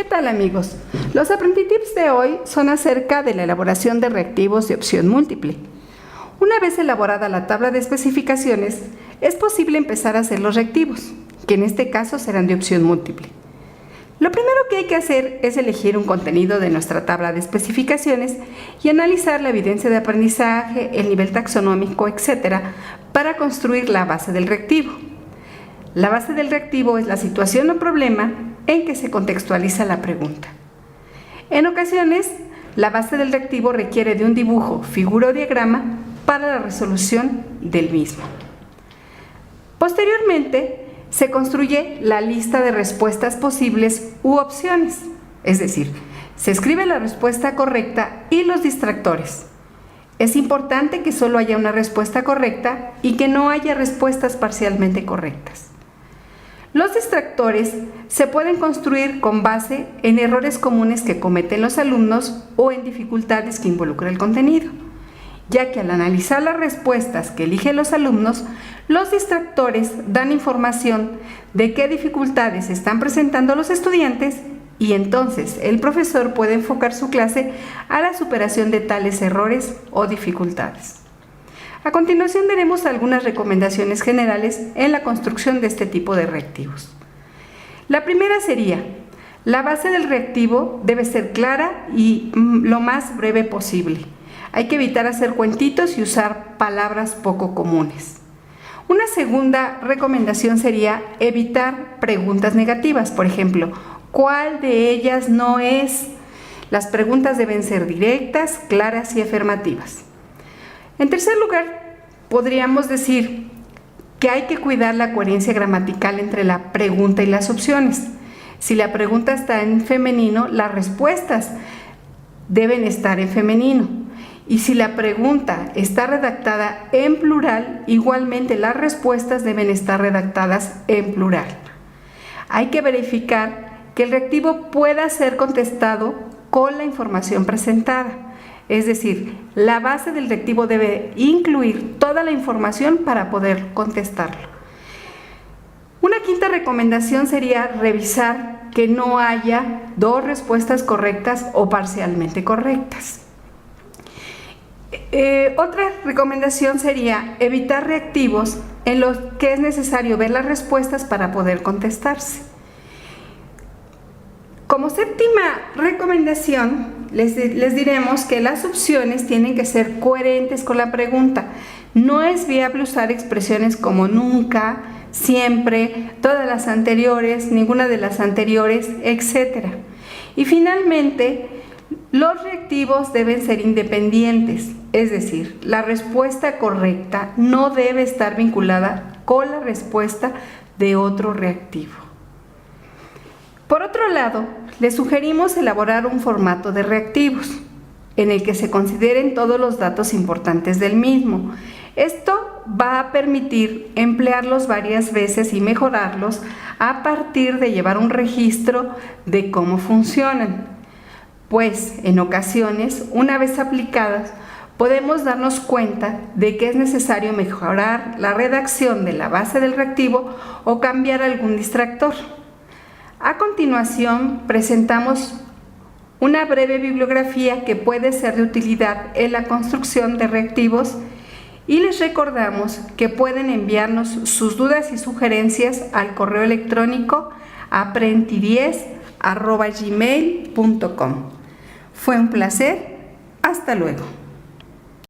¿Qué tal, amigos? Los AprendiTips de hoy son acerca de la elaboración de reactivos de opción múltiple. Una vez elaborada la tabla de especificaciones, es posible empezar a hacer los reactivos, que en este caso serán de opción múltiple. Lo primero que hay que hacer es elegir un contenido de nuestra tabla de especificaciones y analizar la evidencia de aprendizaje, el nivel taxonómico, etc., para construir la base del reactivo. La base del reactivo es la situación o problema en que se contextualiza la pregunta. En ocasiones, la base del reactivo requiere de un dibujo, figura o diagrama para la resolución del mismo. Posteriormente, se construye la lista de respuestas posibles u opciones, es decir, se escribe la respuesta correcta y los distractores. Es importante que solo haya una respuesta correcta y que no haya respuestas parcialmente correctas. Los distractores se pueden construir con base en errores comunes que cometen los alumnos o en dificultades que involucra el contenido, ya que al analizar las respuestas que eligen los alumnos, los distractores dan información de qué dificultades están presentando los estudiantes y entonces el profesor puede enfocar su clase a la superación de tales errores o dificultades. A continuación daremos algunas recomendaciones generales en la construcción de este tipo de reactivos. La primera sería: la base del reactivo debe ser clara y lo más breve posible. Hay que evitar hacer cuentitos y usar palabras poco comunes. Una segunda recomendación sería evitar preguntas negativas. Por ejemplo, ¿cuál de ellas no es? Las preguntas deben ser directas, claras y afirmativas. En tercer lugar, podríamos decir que hay que cuidar la coherencia gramatical entre la pregunta y las opciones. Si la pregunta está en femenino, las respuestas deben estar en femenino. Y si la pregunta está redactada en plural, igualmente las respuestas deben estar redactadas en plural. Hay que verificar que el reactivo pueda ser contestado con la información presentada. Es decir, la base del reactivo debe incluir toda la información para poder contestarlo. Una quinta recomendación sería revisar que no haya dos respuestas correctas o parcialmente correctas. Otra recomendación sería evitar reactivos en los que es necesario ver las respuestas para poder contestarse. Como séptima recomendación, les diremos que las opciones tienen que ser coherentes con la pregunta. No es viable usar expresiones como nunca, siempre, todas las anteriores, ninguna de las anteriores, etc. Y finalmente, los reactivos deben ser independientes, es decir, la respuesta correcta no debe estar vinculada con la respuesta de otro reactivo. Por otro lado, les sugerimos elaborar un formato de reactivos en el que se consideren todos los datos importantes del mismo. Esto va a permitir emplearlos varias veces y mejorarlos a partir de llevar un registro de cómo funcionan. Pues en ocasiones, una vez aplicadas, podemos darnos cuenta de que es necesario mejorar la redacción de la base del reactivo o cambiar algún distractor. A continuación, presentamos una breve bibliografía que puede ser de utilidad en la construcción de reactivos y les recordamos que pueden enviarnos sus dudas y sugerencias al correo electrónico aprendities@gmail.com. Fue un placer. Hasta luego.